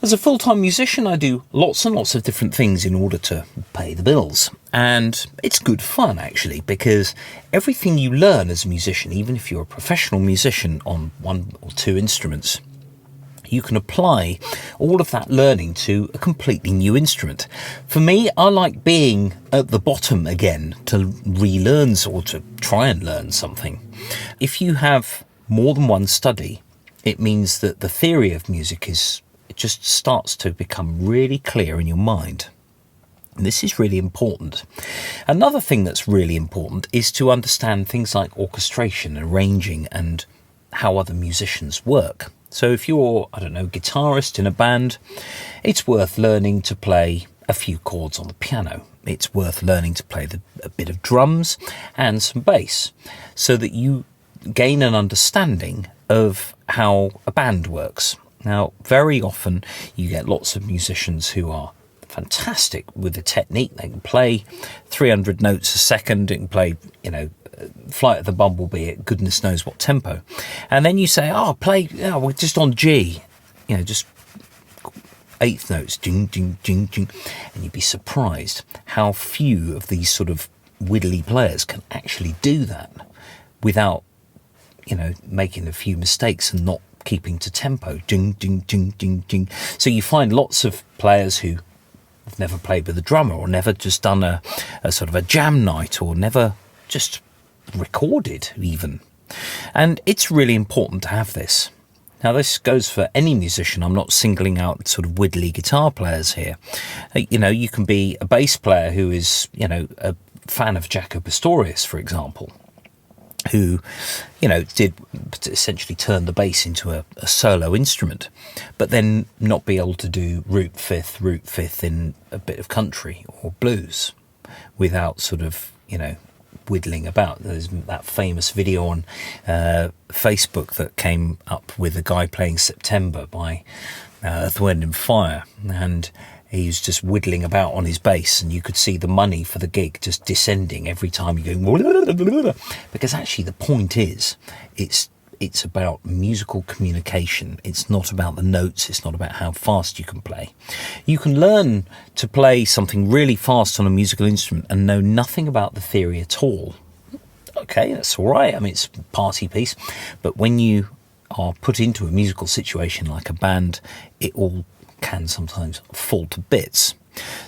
As a full-time musician, I do lots and lots of different things in order to pay the bills. And it's good fun, actually, because everything you learn as a musician, even if you're a professional musician on one or two instruments, you can apply all of that learning to a completely new instrument. For me, I like being at the bottom again to relearn or to try and learn something. If you have more than one study, it means that the theory of music it just starts to become really clear in your mind. And this is really important. Another thing that's really important is to understand things like orchestration, arranging, and how other musicians work. So if you're, guitarist in a band, it's worth learning to play a few chords on the piano. It's worth learning to play a bit of drums and some bass so that you gain an understanding of how a band works. Now, very often you get lots of musicians who are fantastic with the technique. They can play 300 notes a second. They can play, Flight of the Bumblebee at goodness knows what tempo. And then you say, we're just on G, just eighth notes, ding, ding, ding, ding. And you'd be surprised how few of these sort of widdly players can actually do that without, making a few mistakes and not keeping to tempo, ding, ding, ding, ding, ding. So you find lots of players who have never played with a drummer or never just done a sort of a jam night or never just recorded even. And it's really important to have this. Now, this goes for any musician. I'm not singling out sort of widdly guitar players here. You can be a bass player who is, a fan of Jaco Pastorius, for example, who, did essentially turn the bass into a solo instrument, but then not be able to do root fifth in a bit of country or blues without sort of, whittling about. There's that famous video on Facebook that came up with a guy playing September by Earth, Wind and Fire, and he was just whittling about on his bass, and you could see the money for the gig just descending every time you go, because actually the point is it's about musical communication. It's not about the notes. It's not about how fast you can play. You can learn to play something really fast on a musical instrument and know nothing about the theory at all. Okay, that's all right. It's a party piece. But when you are put into a musical situation like a band, it all can sometimes fall to bits.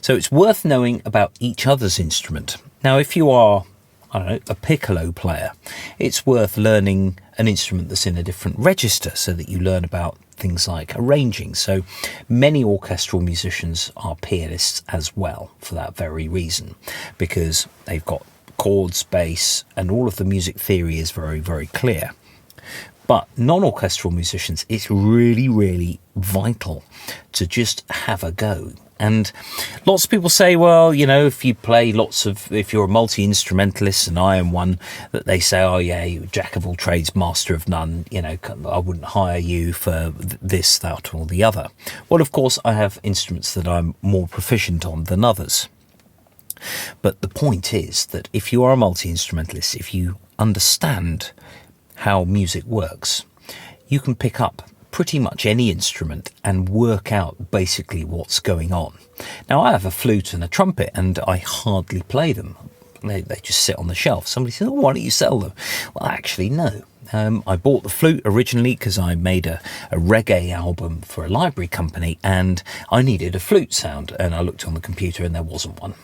So it's worth knowing about each other's instrument. Now, if you are, a piccolo player, it's worth learning an instrument that's in a different register so that you learn about things like arranging. So many orchestral musicians are pianists as well for that very reason, because they've got chords, bass, and all of the music theory is very, very clear. But non-orchestral musicians, it's really, really vital to just have a go. And lots of people say, well, if you're a multi-instrumentalist, and I am one, that they say, oh yeah, you're jack of all trades, master of none, I wouldn't hire you for this, that, or the other. Well, of course, I have instruments that I'm more proficient on than others. But the point is that if you are a multi-instrumentalist, if you understand how music works, you can pick up pretty much any instrument and work out basically what's going on. Now, I have a flute and a trumpet, and I hardly play them. They just sit on the shelf. Somebody says, oh, why don't you sell them? Well, actually, no. I bought the flute originally because I made a reggae album for a library company, and I needed a flute sound, and I looked on the computer and there wasn't one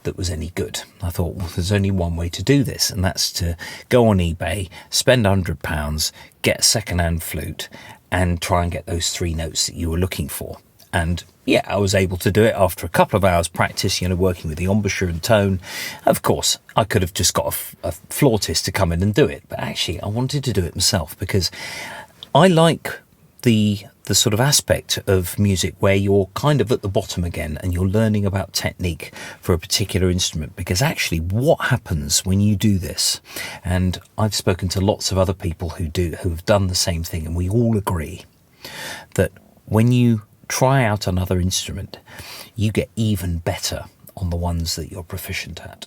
that was any good. I thought, well, there's only one way to do this, and that's to go on eBay, spend £100, get a second-hand flute, and try and get those three notes that you were looking for. And yeah, I was able to do it after a couple of hours practice, working with the embouchure and tone. Of course, I could have just got a flautist to come in and do it, but actually I wanted to do it myself because I like the sort of aspect of music where you're kind of at the bottom again and you're learning about technique for a particular instrument, because actually what happens when you do this, and I've spoken to lots of other people who have done the same thing, and we all agree that when you try out another instrument, you get even better on the ones that you're proficient at.